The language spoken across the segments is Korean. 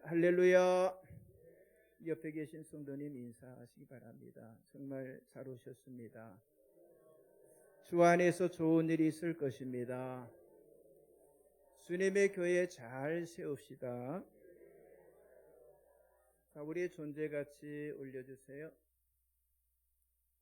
할렐루야. 옆에 계신 성도님 인사하시기 바랍니다. 정말 잘 오셨습니다. 주 안에서 좋은 일이 있을 것입니다. 주님의 교회 잘 세웁시다. 자, 우리의 존재 같이 올려주세요.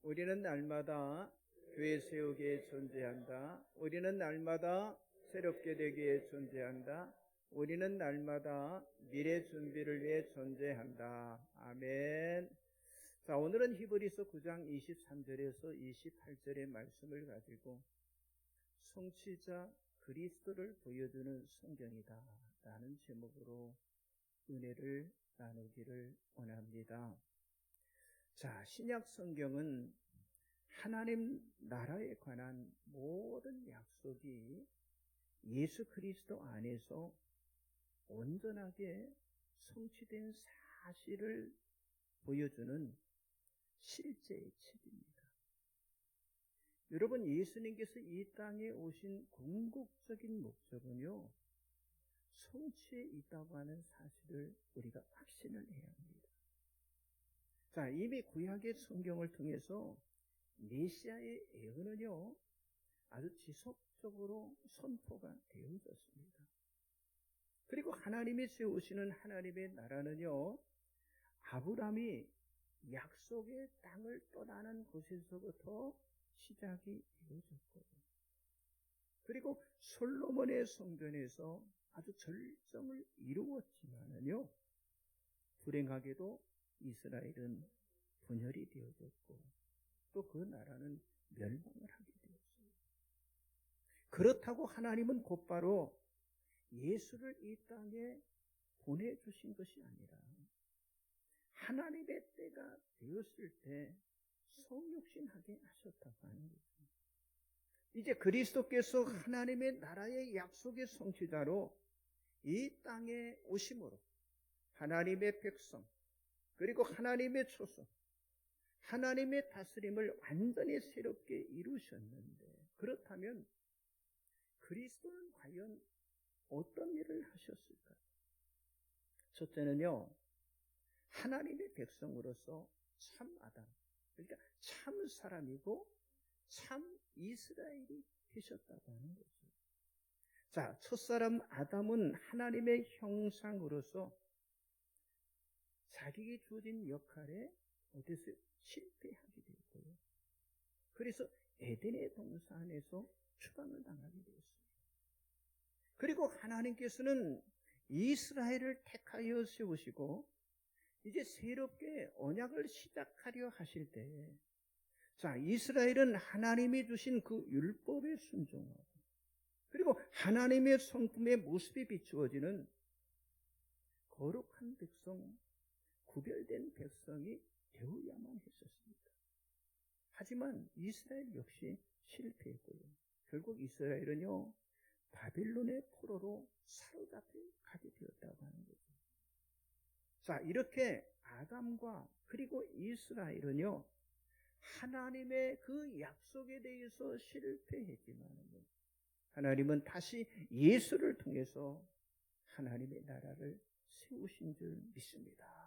우리는 날마다 교회 세우기에 존재한다. 우리는 날마다 새롭게 되기에 존재한다. 우리는 날마다 미래 준비를 위해 존재한다. 아멘. 자, 오늘은 히브리서 9장 23절에서 28절의 말씀을 가지고 성취자 그리스도를 보여주는 성경이다 라는 제목으로 은혜를 나누기를 원합니다. 자, 신약 성경은 하나님 나라에 관한 모든 약속이 예수 그리스도 안에서 온전하게 성취된 사실을 보여주는 실제의 책입니다. 여러분, 예수님께서 이 땅에 오신 궁극적인 목적은요, 성취에 있다고 하는 사실을 우리가 확신을 해야 합니다. 자, 이미 구약의 성경을 통해서 메시아의 예언은요, 아주 지속적으로 선포가 되어졌습니다. 그리고 하나님이 세우시는 하나님의 나라는요, 아브라함이 약속의 땅을 떠나는 곳에서부터 시작이 되어졌고요. 그리고 솔로몬의 성전에서 아주 절정을 이루었지만은요, 불행하게도 이스라엘은 분열이 되어졌고 또 그 나라는 멸망을 하게 되었어요. 그렇다고 하나님은 곧바로 예수를 이 땅에 보내주신 것이 아니라 하나님의 때가 되었을 때 성육신하게 하셨다고 하는 거죠. 이제 그리스도께서 하나님의 나라의 약속의 성취자로 이 땅에 오심으로 하나님의 백성 그리고 하나님의 초소 하나님의 다스림을 완전히 새롭게 이루셨는데, 그렇다면 그리스도는 과연 어떤 일을 하셨을까? 첫째는요, 하나님의 백성으로서 참 아담, 그러니까 참 사람이고 참 이스라엘이 되셨다고 하는 거죠. 자, 첫사람 아담은 하나님의 형상으로서 자기에게 주어진 역할에 어디서 실패하게 되었고요. 그래서 에덴의 동산에서 추방을 당하게 되었습니다. 그리고 하나님께서는 이스라엘을 택하여 세우시고 이제 새롭게 언약을 시작하려 하실 때, 자, 이스라엘은 하나님이 주신 그 율법에 순종하고 그리고 하나님의 성품의 모습이 비추어지는 거룩한 백성, 구별된 백성이 되어야만 했었습니다. 하지만 이스라엘 역시 실패했고요. 결국 이스라엘은요, 바빌론의 포로로 사로잡혀 가게 되었다고 하는 거죠. 자, 이렇게 아담과 그리고 이스라엘은요, 하나님의 그 약속에 대해서 실패했지만 하나님은 다시 예수를 통해서 하나님의 나라를 세우신 줄 믿습니다.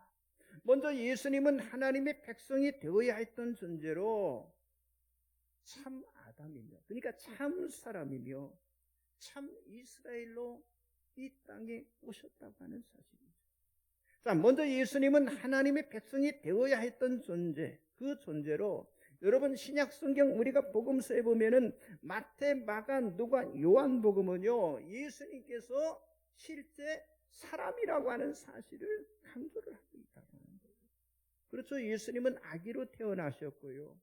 먼저 예수님은 하나님의 백성이 되어야 했던 존재로 참 아담이며, 그러니까 참 사람이며 참 이스라엘로 이 땅에 오셨다고 하는 사실이죠. 자, 먼저 예수님은 하나님의 백성이 되어야 했던 존재, 그 존재로 여러분 신약 성경 우리가 복음서에 보면은 마태, 마가, 누가, 요한복음은요, 예수님께서 실제 사람이라고 하는 사실을 강조를 하고 있다고 하는 거예요. 그렇죠. 예수님은 아기로 태어나셨고요.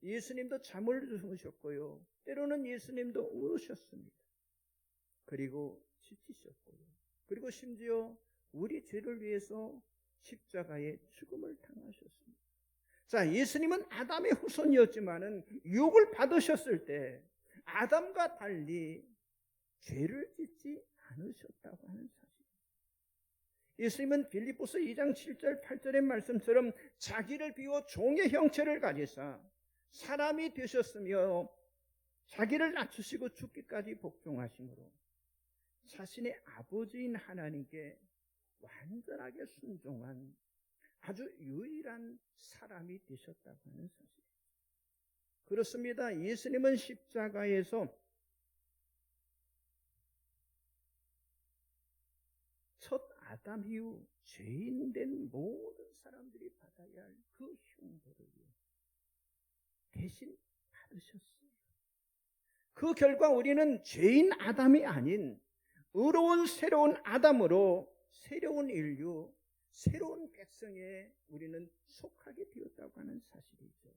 예수님도 잠을 주무셨고요. 때로는 예수님도 울으셨습니다. 그리고 지치셨고요. 그리고 심지어 우리 죄를 위해서 십자가의 죽음을 당하셨습니다. 자, 예수님은 아담의 후손이었지만은 유혹을 받으셨을 때 아담과 달리 죄를 짓지 않으셨다고 하는 사실. 예수님은 빌립보서 2장 7절 8절의 말씀처럼 자기를 비워 종의 형체를 가지사 사람이 되셨으며 자기를 낮추시고 죽기까지 복종하심으로 자신의 아버지인 하나님께 완전하게 순종한 아주 유일한 사람이 되셨다고 하는 사실. 그렇습니다. 예수님은 십자가에서 첫 아담 이후 죄인 된 모든 사람들이 받아야 할 그 흉보를 대신 받으셨어요. 그 결과 우리는 죄인 아담이 아닌 의로운 새로운 아담으로 새로운 인류, 새로운 백성에 우리는 속하게 되었다고 하는 사실이죠.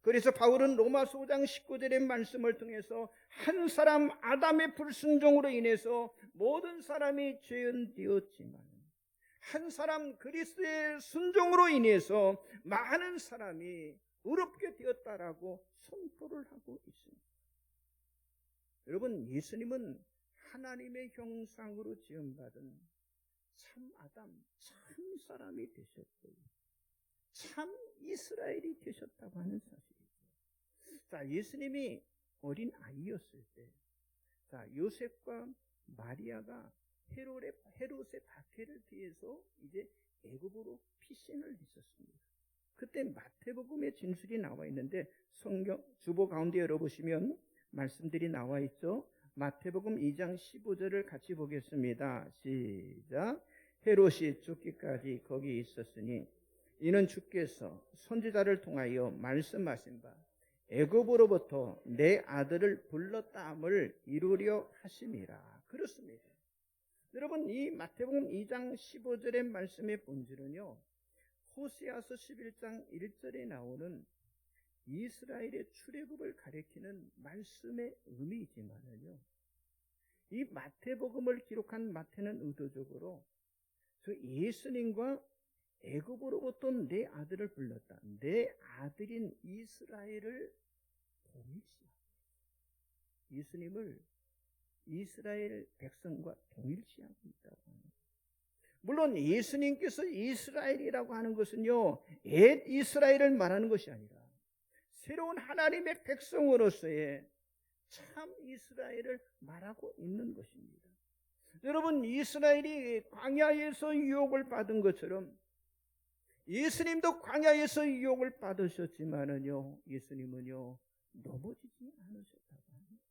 그래서 바울은 로마서 5장 19절의 말씀을 통해서 한 사람 아담의 불순종으로 인해서 모든 사람이 죄인 되었지만 한 사람 그리스도의 순종으로 인해서 많은 사람이 의롭게 되었다라고 선포를 하고 있습니다. 여러분, 예수님은 하나님의 형상으로 지음받은 참 아담, 참 사람이 되셨고요. 참 이스라엘이 되셨다고 하는 사실이죠. 자, 예수님이 어린 아이였을 때, 자, 요셉과 마리아가 헤롯의 박해를 피해서 이제 애굽으로 피신을 했었습니다. 그때 마태복음의 진술이 나와 있는데 성경 주보 가운데 열어보시면 말씀들이 나와 있죠. 마태복음 2장 15절을 같이 보겠습니다. 시작. 헤롯이 죽기까지 거기 있었으니 이는 주께서 선지자를 통하여 말씀하신 바 애굽으로부터 내 아들을 불렀다함을 이루려 하심이라. 그렇습니다. 여러분, 이 마태복음 2장 15절의 말씀의 본질은요, 호세아서 11장 1절에 나오는 이스라엘의 출애굽을 가리키는 말씀의 의미이지만은요, 이 마태복음을 기록한 마태는 의도적으로 그 예수님과 애굽으로부터 내 아들을 불렀다, 내 아들인 이스라엘을 동일시합니다. 예수님을 이스라엘 백성과 동일시하고 있다고 합니다. 물론 예수님께서 이스라엘이라고 하는 것은요, 옛 이스라엘을 말하는 것이 아니라 새로운 하나님의 백성으로서의 참 이스라엘을 말하고 있는 것입니다. 여러분, 이스라엘이 광야에서 유혹을 받은 것처럼 예수님도 광야에서 유혹을 받으셨지만은요, 예수님은요 넘어지지 않으셨다고 합니다.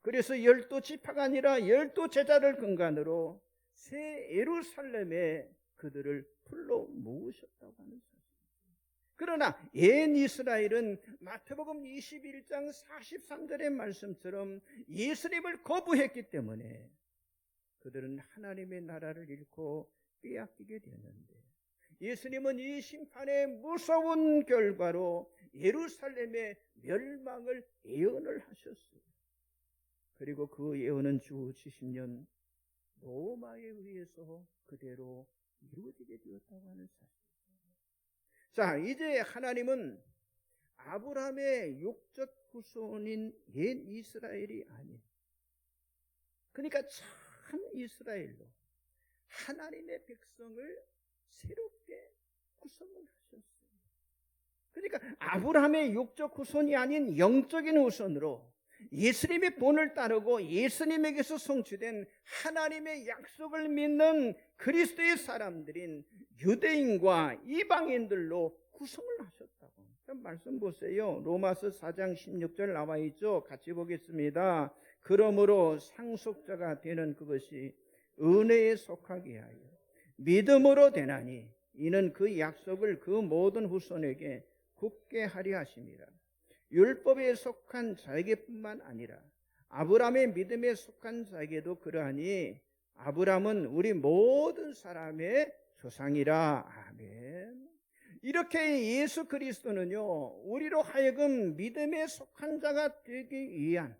그래서 12지파가 아니라 12제자를 근간으로 새 예루살렘에 그들을 풀러 모으셨다고 하는 사실입니다. 그러나 옛 이스라엘은 마태복음 21장 43절의 말씀처럼 예수님을 거부했기 때문에 그들은 하나님의 나라를 잃고 빼앗기게 되었는데, 예수님은 이 심판의 무서운 결과로 예루살렘의 멸망을 예언을 하셨어요. 그리고 그 예언은 주 70년 로마에 의해서 그대로 이루어지게 되었다고 하는 사실입니다. 자, 이제 하나님은 아브라함의 육적 후손인 옛 이스라엘이 아닌, 그러니까 참 이스라엘로 하나님의 백성을 새롭게 구성을 하셨어요. 그러니까 아브라함의 육적 후손이 아닌 영적인 후손으로 예수님의 본을 따르고 예수님에게서 성취된 하나님의 약속을 믿는 그리스도의 사람들인 유대인과 이방인들로 구성을 하셨다고. 말씀 보세요. 로마서 4장 16절 나와 있죠. 같이 보겠습니다. 그러므로 상속자가 되는 그것이 은혜에 속하게 하여 믿음으로 되나니 이는 그 약속을 그 모든 후손에게 굳게 하려 하심이라. 율법에 속한 자에게뿐만 아니라 아브라함의 믿음에 속한 자에게도 그러하니 아브라함은 우리 모든 사람의 조상이라. 아멘. 이렇게 예수 그리스도는요, 우리로 하여금 믿음에 속한 자가 되기 위한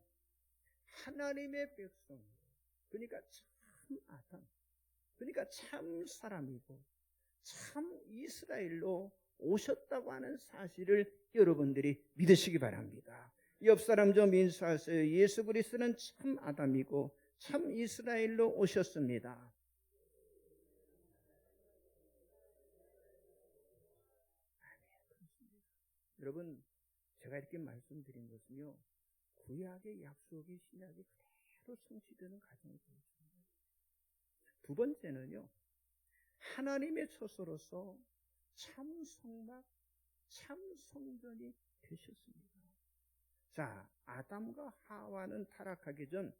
하나님의 백성, 그러니까 참 아담, 그러니까 참 사람이고 참 이스라엘로 오셨다고 하는 사실을 여러분들이 믿으시기 바랍니다. 옆 사람 좀 인사하세요. 예수 그리스도는 참 아담이고 참 이스라엘로 오셨습니다. 여러분, 제가 이렇게 말씀드린 것은요, 구약의 약속이 신약에 그대로 바로 성취되는 과정이 되었습니다. 두 번째는요, 하나님의 처소로서 참 성막, 참 성전이 되셨습니다. 자, 아담과 하와는 타락하기 전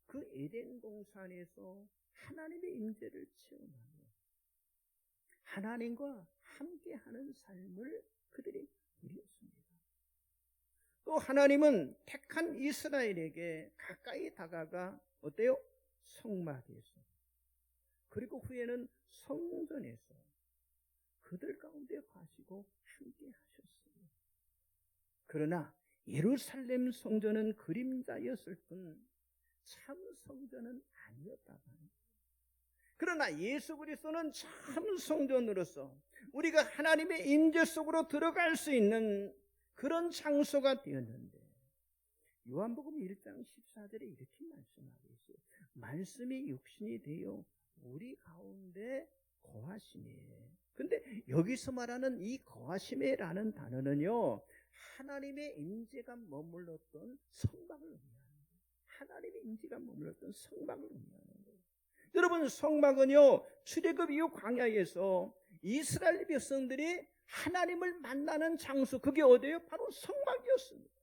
그 에덴 동산에서 하나님의 임재를 체험하며 하나님과 함께하는 삶을 그들이 누렸습니다. 또 하나님은 택한 이스라엘에게 가까이 다가가 어때요? 성막에서, 그리고 후에는 성전에서 그들 가운데 가시고 함께 하셨어요. 그러나 예루살렘 성전은 그림자였을 뿐 참 성전은 아니었다고 합니다. 그러나 예수 그리스도는 참 성전으로서 우리가 하나님의 임재 속으로 들어갈 수 있는 그런 장소가 되었는데, 요한복음 1장 14절에 이렇게 말씀하고 있어요. 말씀이 육신이 되어 우리 가운데 거하시네. 근데 여기서 말하는 이 거하심에라는 단어는요, 하나님의 임재가 머물렀던 성막을 의미하는 거예요. 하나님의 임재가 머물렀던 성막을 의미하는 거예요. 여러분, 성막은요, 출애굽 이후 광야에서 이스라엘 백성들이 하나님을 만나는 장소, 그게 어디예요? 바로 성막이었습니다.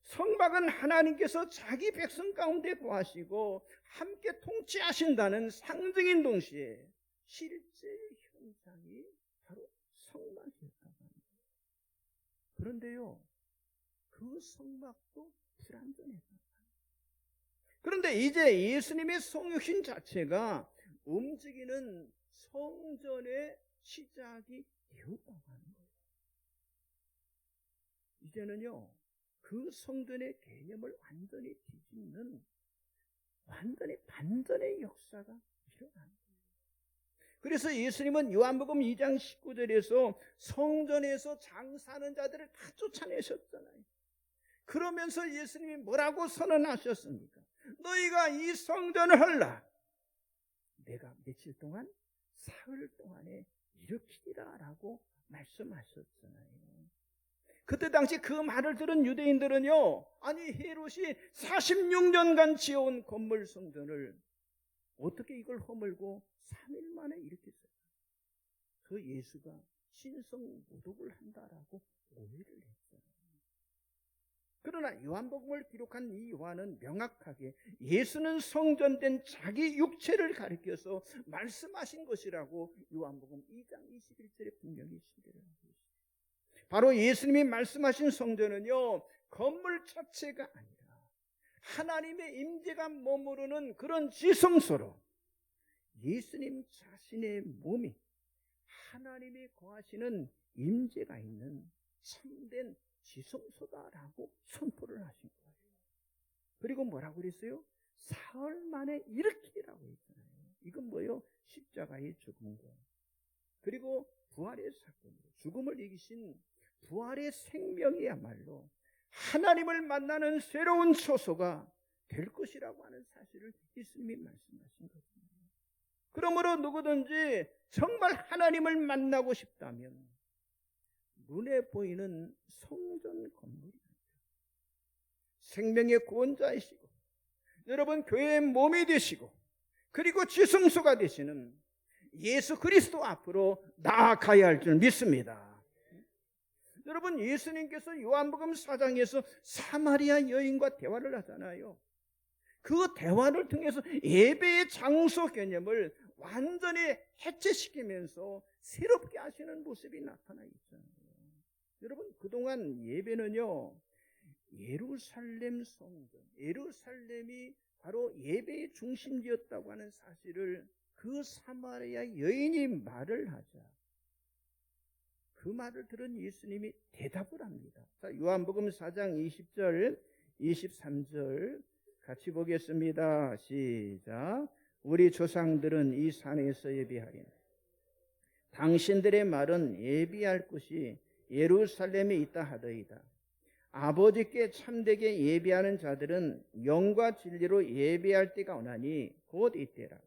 성막은 하나님께서 자기 백성 가운데 거하시고 함께 통치하신다는 상징인 동시에 실제 현장이 바로 성막이었다고 합니다. 그런데요, 그 성막도 불완전했다. 그런데 이제 예수님의 성육신 자체가 움직이는 성전의 시작이 되었다고 하는 거예요. 이제는요, 그 성전의 개념을 완전히 뒤집는 완전히 반전의 역사가 일어나는 거예요. 그래서 예수님은 요한복음 2장 19절에서 성전에서 장사하는 자들을 다 쫓아내셨잖아요. 그러면서 예수님이 뭐라고 선언하셨습니까? 너희가 이 성전을 헐라, 내가 며칠 동안 사흘 동안에 일으키리라 라고 말씀하셨잖아요. 그때 당시 그 말을 들은 유대인들은요, 아니 헤롯이 46년간 지어온 건물 성전을 어떻게 이걸 허물고 3일 만에 일으켰어요? 그 예수가 신성모독을 한다라고 오해를 했잖아요. 그러나 요한복음을 기록한 이 요한은 명확하게 예수는 성전된 자기 육체를 가리켜서 말씀하신 것이라고 요한복음 2장 21절에 분명히 시대를 하고 있습니다. 바로 예수님이 말씀하신 성전은요, 건물 자체가 아니라 하나님의 임재가 머무르는 그런 지성소로 예수님 자신의 몸이 하나님이 거하시는 임재가 있는 참된 지성소다라고 선포를 하신 거예요. 그리고 뭐라고 그랬어요? 사흘 만에 일으키라고 했잖아요. 이건 뭐예요? 십자가의 죽음과 그리고 부활의 사건으로 죽음을 이기신 부활의 생명이야말로 하나님을 만나는 새로운 처소가 될 것이라고 하는 사실을 예수님이 말씀하신 거죠. 그러므로 누구든지 정말 하나님을 만나고 싶다면 눈에 보이는 성전 건물이 아니라 생명의 구원자이시고 여러분 교회의 몸이 되시고 그리고 지성소가 되시는 예수 그리스도 앞으로 나아가야 할 줄 믿습니다. 여러분, 예수님께서 요한복음 4장에서 사마리아 여인과 대화를 하잖아요. 그 대화를 통해서 예배의 장소 개념을 완전히 해체시키면서 새롭게 하시는 모습이 나타나 있잖아요. 여러분, 그동안 예배는요, 예루살렘 성전, 예루살렘이 바로 예배의 중심지였다고 하는 사실을 그 사마리아 여인이 말을 하자 그 말을 들은 예수님이 대답을 합니다. 자, 요한복음 4장 20절 23절 같이 보겠습니다. 시작. 우리 조상들은 이 산에서 예배하리니 당신들의 말은 예비할 곳이 예루살렘에 있다 하더이다. 아버지께 참되게 예배하는 자들은 영과 진리로 예배할 때가 오나니 곧 이때라.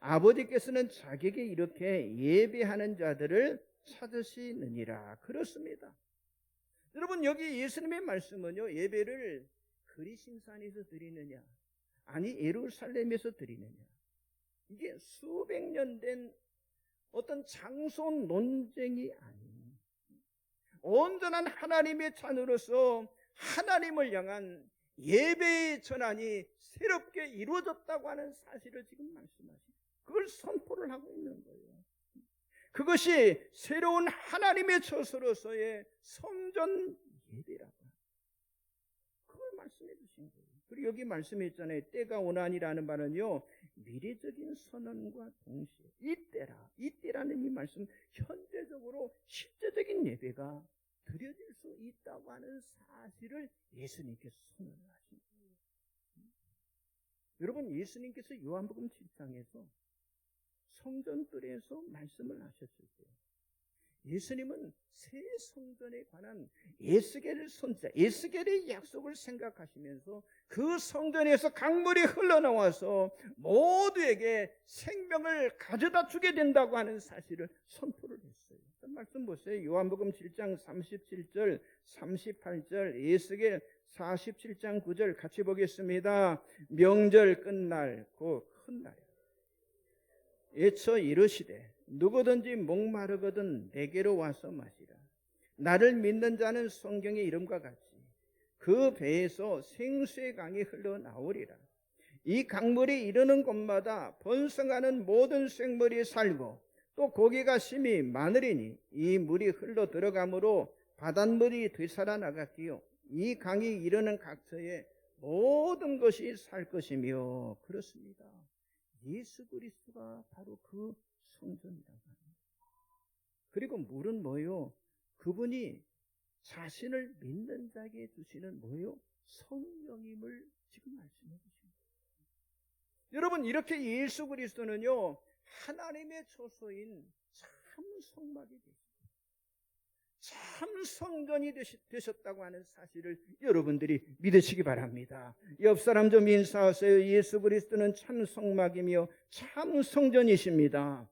아버지께서는 자기에게 이렇게 예배하는 자들을 찾으시느니라. 그렇습니다. 여러분, 여기 예수님의 말씀은요, 예배를 그리심산에서 드리느냐, 아니 예루살렘에서 드리느냐. 이게 수백 년 된 어떤 장소 논쟁이 아닌 온전한 하나님의 자녀로서 하나님을 향한 예배의 전환이 새롭게 이루어졌다고 하는 사실을 지금 말씀하시죠. 그걸 선포를 하고 있는 거예요. 그것이 새로운 하나님의 처소로서의 성전 예배라고. 그걸 말씀해 주신 거예요. 그리고 여기 말씀해 있잖아요. 때가 오나니라는 말은요, 미래적인 선언과 동시에 이때라는 이 말씀, 현재적으로 실제적인 예배가 드려질 수 있다고 하는 사실을 예수님께서 선언을 하신 거예요. 여러분, 예수님께서 요한복음 7장에서 성전뜰에서 말씀을 하셨을 때 예수님은 새 성전에 관한 에스겔의 약속을 생각하시면서 그 성전에서 강물이 흘러나와서 모두에게 생명을 가져다 주게 된다고 하는 사실을 선포를 했어요. 말씀 보세요. 요한복음 7장 37절 38절, 에스겔 47장 9절 같이 보겠습니다. 명절 끝날 곧 큰 날에 애쳐 이르시되 누구든지 목마르거든 내게로 와서 마시라. 나를 믿는 자는 성경의 이름과 같이 그 배에서 생수의 강이 흘러나오리라. 이 강물이 이르는 곳마다 번성하는 모든 생물이 살고 또 고기가 심히 많으리니 이 물이 흘러 들어가므로 바닷물이 되살아나갔기요 이 강이 이르는 각처에 모든 것이 살 것이며. 그렇습니다. 예수 그리스도가 바로 그 성전이라고 합니다. 그리고 물은 뭐요? 그분이 자신을 믿는 자에게 주시는 뭐요? 성령임을 지금 말씀해 주십니다. 여러분, 이렇게 예수 그리스도는요, 하나님의 처소인 참 성막이 되십니다. 참 성전이 되셨다고 하는 사실을 여러분들이 믿으시기 바랍니다. 옆 사람 좀 인사하세요. 예수 그리스도는 참 성막이며 참 성전이십니다.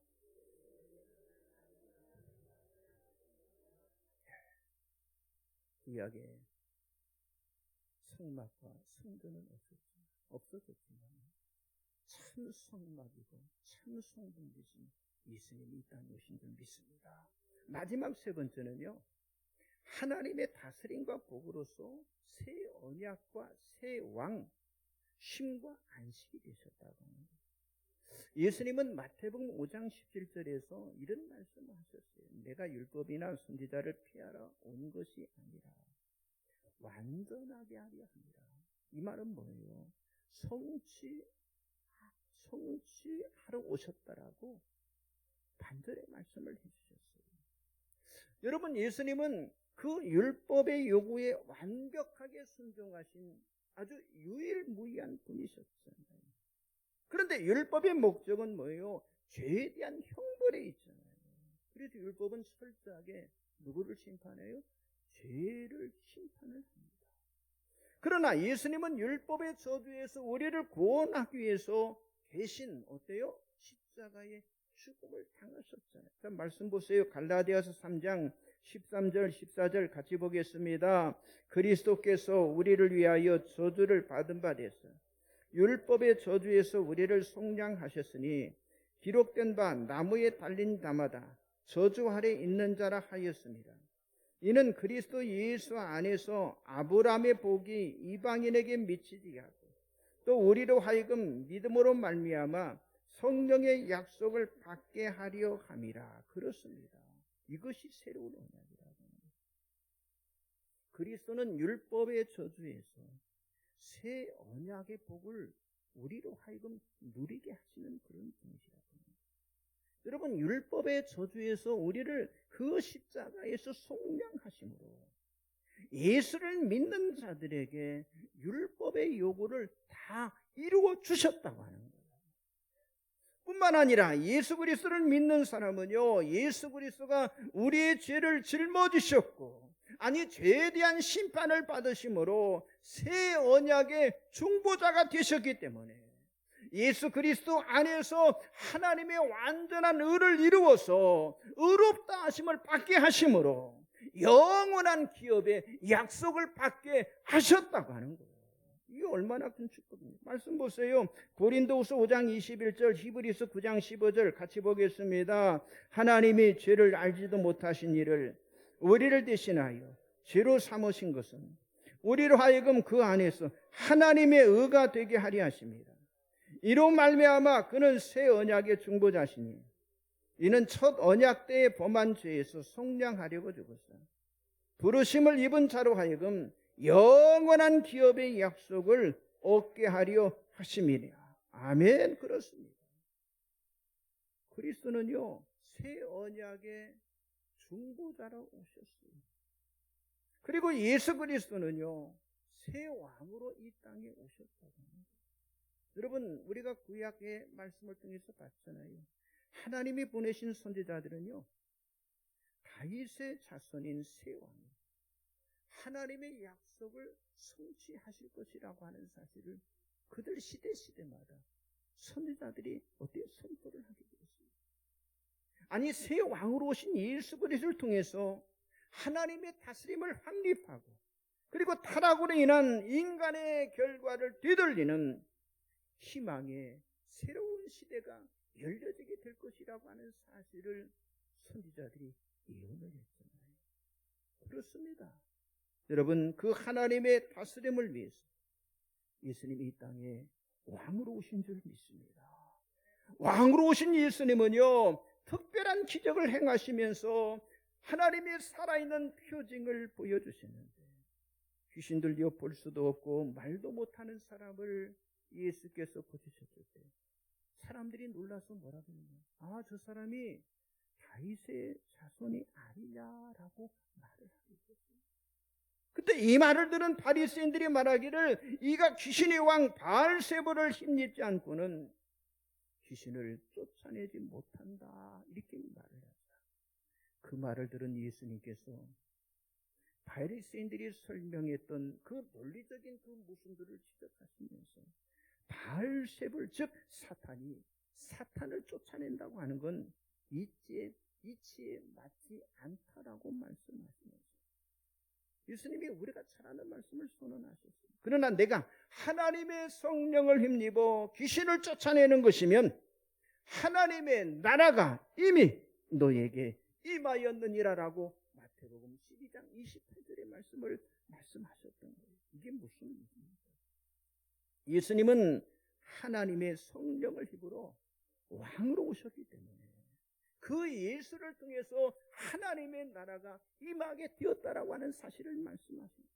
구약에 성막과 성전은 없어졌지만 참 성막이고 참 성전 되신 예수님이 이 땅에 오신 줄 믿습니다. 마지막 세 번째는요, 하나님의 다스림과 복으로서 새 언약과 새 왕, 쉼과 안식이 되셨다고 합니다. 예수님은 마태복음 5장 17절에서 이런 말씀을 하셨어요. 내가 율법이나 선지자를 피하러 온 것이 아니라 완전하게 하려 합니다. 이 말은 뭐예요? 성취하러 오셨다라고 반절의 말씀을 해주셨어요. 여러분, 예수님은 그 율법의 요구에 완벽하게 순종하신 아주 유일무이한 분이셨잖아요. 그런데 율법의 목적은 뭐예요? 죄에 대한 형벌에 있잖아요. 그래서 율법은 철저하게 누구를 심판해요? 죄를 심판을 합니다. 그러나 예수님은 율법의 저주에서 우리를 구원하기 위해서 대신 어때요? 십자가의 죽음을 당하셨잖아요. 자, 말씀 보세요. 갈라디아서 3장 13절 14절 같이 보겠습니다. 그리스도께서 우리를 위하여 저주를 받은 바 되사 율법의 저주에서 우리를 속량하셨으니 기록된 바 나무에 달린 자마다 저주 아래 있는 자라 하였습니다. 이는 그리스도 예수 안에서 아브라함의 복이 이방인에게 미치게 하고 또 우리로 하여금 믿음으로 말미암아 성령의 약속을 받게 하려 함이라. 그렇습니다. 이것이 새로운 언약이라고 합니다. 그리스도는 율법의 저주에서 새 언약의 복을 우리로 하여금 누리게 하시는 그런 분이시라고 합니다. 여러분, 율법의 저주에서 우리를 그 십자가에서 속량하심으로 예수를 믿는 자들에게 율법의 요구를 다 이루어 주셨다고 하는 거예요. 뿐만 아니라 예수 그리스도를 믿는 사람은요, 예수 그리스도가 우리의 죄를 짊어지셨고 아니 죄에 대한 심판을 받으심으로 새 언약의 중보자가 되셨기 때문에 예수 그리스도 안에서 하나님의 완전한 의를 이루어서 의롭다 하심을 받게 하심으로 영원한 기업의 약속을 받게 하셨다고 하는 거예요. 이게 얼마나 큰 축복입니까? 말씀 보세요. 고린도후서 5장 21절, 히브리서 9장 15절 같이 보겠습니다. 하나님이 죄를 알지도 못하신 이를 우리를 대신하여 죄로 삼으신 것은 우리로 하여금 그 안에서 하나님의 의가 되게 하려 하십니다. 이로 말미암아 그는 새 언약의 중보자시니 이는 첫 언약 때에 범한 죄에서 속량하려고 죽었어요. 부르심을 입은 자로 하여금 영원한 기업의 약속을 얻게 하려 하심이라. 아멘. 그렇습니다. 그리스도는요 새 언약의 중보자로 오셨어요. 그리고 예수 그리스도는요 새 왕으로 이 땅에 오셨다고 합니다. 여러분 우리가 구약의 말씀을 통해서 봤잖아요. 하나님이 보내신 선지자들은요 다윗의 자손인 새 왕, 하나님의 약속을 성취하실 것이라고 하는 사실을 그들 시대마다 선지자들이 어떻게 선포를 하게 되었습니다. 아니 새 왕으로 오신 예수 그리스도를 통해서 하나님의 다스림을 확립하고 그리고 타락으로 인한 인간의 결과를 되돌리는 희망의 새로운 시대가 열려지게 될 것이라고 하는 사실을 선지자들이 예언을 했잖아요. 그렇습니다. 여러분 그 하나님의 다스림을 위해서 예수님이 이 땅에 왕으로 오신 줄 믿습니다. 왕으로 오신 예수님은요 특별한 기적을 행하시면서 하나님의 살아있는 표징을 보여주시는데 귀신들요 볼 수도 없고 말도 못하는 사람을 예수께서 고치셨을 때 사람들이 놀라서 뭐라고 하느냐, 저 사람이 다윗의 자손이 아니냐라고 말을 하게 됐습니다. 그때 이 말을 들은 바리새인들이 말하기를 이가 귀신의 왕 바알세불을 힘입지 않고는 귀신을 쫓아내지 못한다 이렇게 말을 합니다. 그 말을 들은 예수님께서 바리새인들이 설명했던 그 논리적인 그 모순들을 지적하시면서 바알세불 즉 사탄을 쫓아낸다고 하는 건 이치에 맞지 않다라고 말씀하시면서 예수님이 우리가 잘 아는 말씀을 선언하셨습니다. 그러나 내가 하나님의 성령을 힘입어 귀신을 쫓아내는 것이면 하나님의 나라가 이미 너에게 임하였느니라라고 마태복음 12장 28절의 말씀을 말씀하셨던 거예요. 이게 무슨 의미입니까? 예수님은 하나님의 성령을 힘으로 왕으로 오셨기 때문에 그 예수를 통해서 하나님의 나라가 임하게 되었다라고 하는 사실을 말씀하십니다.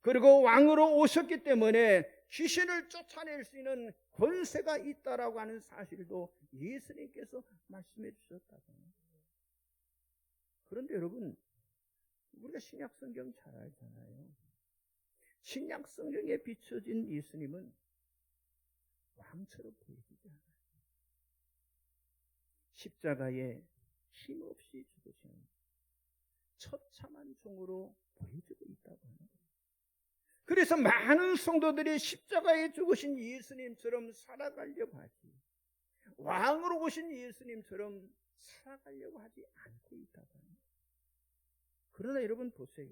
그리고 왕으로 오셨기 때문에 귀신을 쫓아낼 수 있는 권세가 있다라고 하는 사실도 예수님께서 말씀해 주셨다고 합니다. 그런데 여러분 우리가 신약 성경 잘 알잖아요. 신약 성경에 비춰진 예수님은 왕처럼 보이지 않아요. 십자가에 힘없이 죽으신 처참한 종으로 보여지고 있다고 하는 거예요. 그래서 많은 성도들이 십자가에 죽으신 예수님처럼 살아가려고 하지 왕으로 오신 예수님처럼 살아가려고 하지 않고 있다고 합니다. 그러나 여러분 보세요.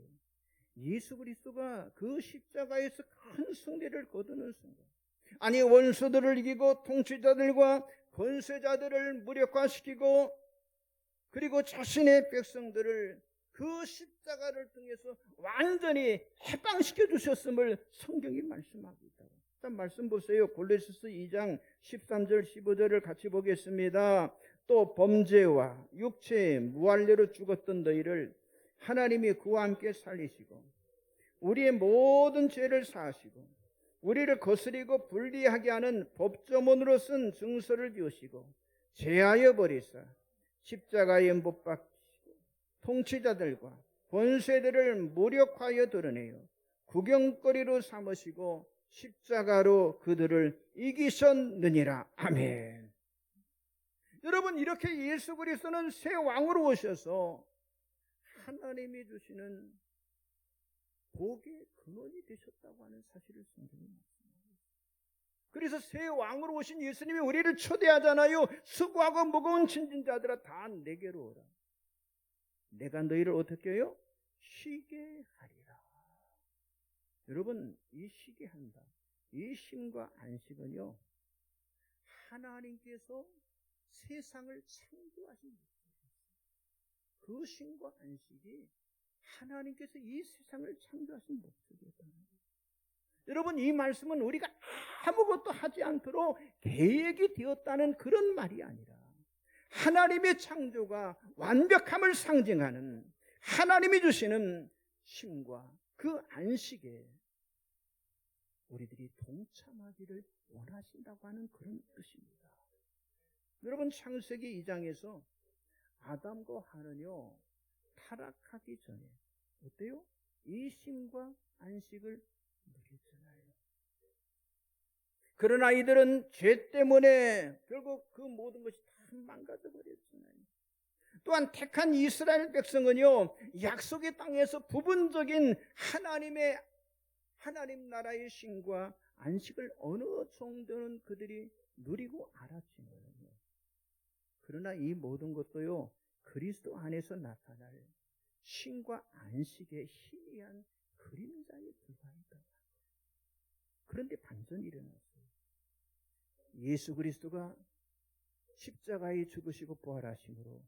예수 그리스도가 그 십자가에서 큰 승리를 거두는 순간 아니 원수들을 이기고 통치자들과 권세자들을 무력화시키고 그리고 자신의 백성들을 그 십자가를 통해서 완전히 해방시켜 주셨음을 성경이 말씀하고 있다고. 일단 말씀 보세요. 골로새서 2장 13절 15절을 같이 보겠습니다. 또 범죄와 육체의 무할례로 죽었던 너희를 하나님이 그와 함께 살리시고 우리의 모든 죄를 사하시고 우리를 거스리고 불리하게 하는 법조문으로 쓴 증서를 비우시고 제하여 버리사 십자가에 못 박히시고 통치자들과 권세들을 무력하여 드러내어 구경거리로 삼으시고 십자가로 그들을 이기셨느니라. 아멘. 여러분 이렇게 예수 그리스도는 새 왕으로 오셔서 하나님이 주시는 복의 근원이 되셨다고 하는 사실을 성경이 말씀합니다. 그래서 새 왕으로 오신 예수님이 우리를 초대하잖아요. 수고하고 무거운 친진자들아 다 내게로 오라. 내가 너희를 어떻게 해요? 쉬게 하리라. 여러분 이 쉬게 한다. 이 쉼과 안식은요, 하나님께서 세상을 창조하신 그 쉼과 안식이 하나님께서 이 세상을 창조하신 목적이었다는 거예요. 여러분, 이 말씀은 우리가 아무것도 하지 않도록 계획이 되었다는 그런 말이 아니라 하나님의 창조가 완벽함을 상징하는 하나님이 주시는 쉼과 그 안식에 우리들이 동참하기를 원하신다고 하는 그런 뜻입니다. 여러분, 창세기 2장에서 아담과 하는요, 타락하기 전에 어때요? 이 쉼과 안식을 누렸잖아요. 그러나 이들은 죄 때문에 결국 그 모든 것이 다 망가져 버렸잖아요. 또한 택한 이스라엘 백성은요, 약속의 땅에서 부분적인 하나님 나라의 쉼과 안식을 어느 정도는 그들이 누리고 알았지만요, 그러나 이 모든 것도요, 그리스도 안에서 나타날 쉼과 안식의 희미한 그림자에 불과했다. 그런데 반전이 일어났어요. 예수 그리스도가 십자가에 죽으시고 부활하심으로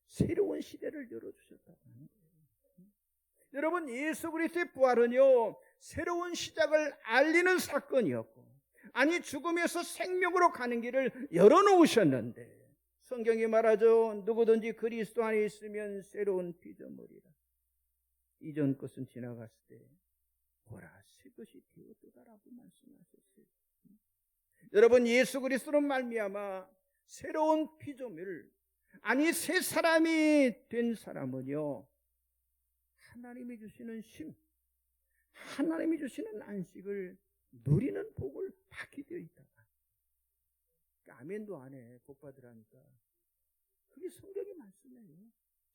새로운 시대를 열어주셨다고 하는 거예요. 여러분, 예수 그리스도의 부활은요, 새로운 시작을 알리는 사건이었고, 아니 죽음에서 생명으로 가는 길을 열어놓으셨는데, 성경이 말하죠. 누구든지 그리스도 안에 있으면 새로운 피조물이라. 이전 것은 지나갔을 때 보라 새 것이 되었도다라고 말씀하셨어요. 여러분, 예수 그리스도로 말미암아 새로운 피조물, 아니 새 사람이 된 사람은요, 하나님이 주시는 쉼, 하나님이 주시는 안식을 누리는 복을 받게 되어 있다. 아멘도 안 해. 복 받으라니까. 그게 성경의 말씀이에요.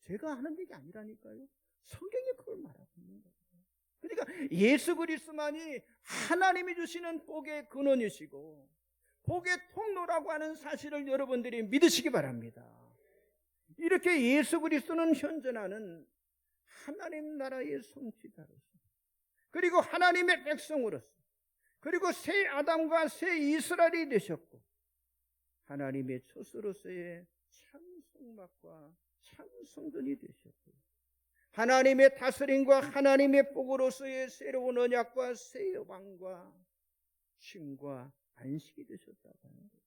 제가 하는 얘기 아니라니까요. 성경이 그걸 말하고 있는 거예요. 그러니까 예수 그리스도만이 하나님이 주시는 복의 근원이시고 복의 통로라고 하는 사실을 여러분들이 믿으시기 바랍니다. 이렇게 예수 그리스도는 현존하는 하나님 나라의 성취자로서, 그리고 하나님의 백성으로서, 그리고 새 아담과 새 이스라엘이 되셨고, 하나님의 처소로서의 참 성막과 참 성전이 되셨고, 하나님의 다스림과 하나님의 복으로서의 새로운 언약과 새 여방과 쉼과 안식이 되셨다고 하는 거예요.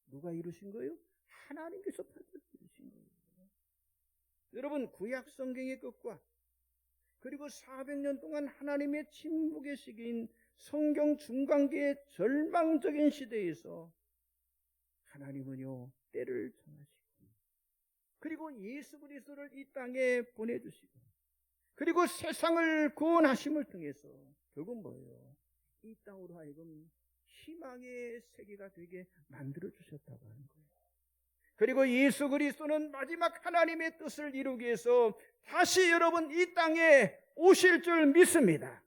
누가 이루신 거예요? 하나님께서 판결 이루신 거예요. 여러분, 구약 성경의 끝과 그리고 400년 동안 하나님의 침묵의 시기인 성경 중간기의 절망적인 시대에서 하나님은요, 때를 정하시고, 그리고 예수 그리스도를 이 땅에 보내주시고, 그리고 세상을 구원하심을 통해서 결국 뭐예요? 이 땅으로 하여금 희망의 세계가 되게 만들어 주셨다고 하는 거예요. 그리고 예수 그리스도는 마지막 하나님의 뜻을 이루기 위해서 다시 여러분 이 땅에 오실 줄 믿습니다.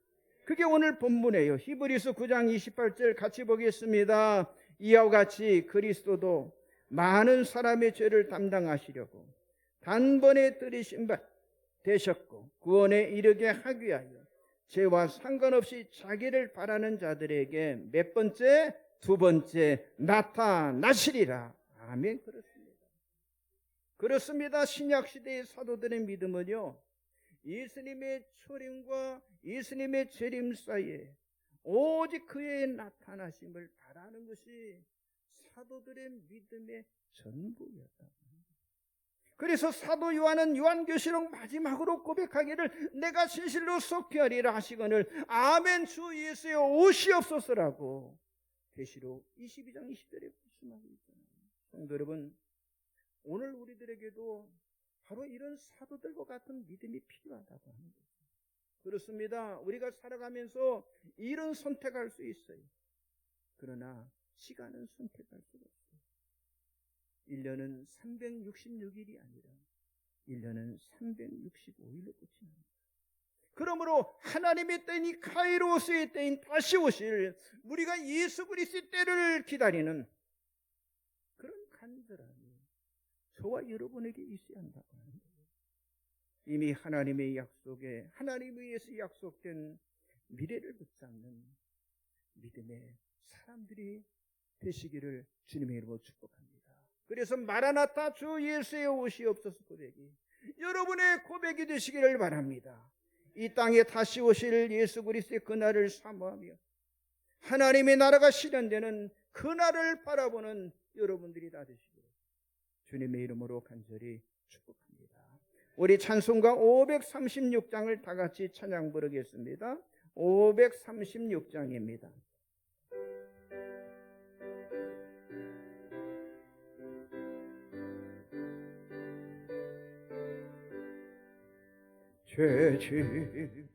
그게 오늘 본문이에요. 히브리서 9장 28절 같이 보겠습니다. 이와 같이 그리스도도 많은 사람의 죄를 담당하시려고 단번에 들이신 바 되셨고, 구원에 이르게 하기 위하여 죄와 상관없이 자기를 바라는 자들에게 몇 번째? 두 번째 나타나시리라. 아멘. 그렇습니다. 신약시대의 사도들의 믿음은요, 예수님의 초림과 예수님의 재림 사이에 오직 그의 나타나심을 바라는 것이 사도들의 믿음의 전부였다. 그래서 사도 요한은 요한계시록 마지막으로 고백하기를 내가 진실로 속히 하리라 하시거늘 아멘 주 예수여 오시옵소서라고 계시록 22장 20절에 말씀하고 있잖아요. 성도 여러분, 오늘 우리들에게도 바로 이런 사도들과 같은 믿음이 필요하다고 하는 거죠. 그렇습니다. 우리가 살아가면서 일은 선택할 수 있어요. 그러나 시간은 선택할 수가 없어요. 1년은 366일이 아니라 1년은 365일로 끝이 납니다. 그러므로 하나님의 때인 이 카이로스의 때인 다시 오실 우리가 예수 그리스도의 때를 기다리는 그런 간절함이 저와 여러분에게 있어야 한다고 하는 거예요. 이미 하나님의 약속에 하나님에 의해서 약속된 미래를 붙잡는 믿음의 사람들이 되시기를 주님의 이름으로 축복합니다. 그래서 마라나타 주 예수의 오시옵소서 고백이 여러분의 고백이 되시기를 바랍니다. 이 땅에 다시 오실 예수 그리스도의 그날을 사모하며 하나님의 나라가 실현되는 그날을 바라보는 여러분들이 다 되시기를 주님의 이름으로 간절히 축복합니다. 우리 찬송가 536장을 다 같이 찬양 부르겠습니다. 536장입니다. 죄짐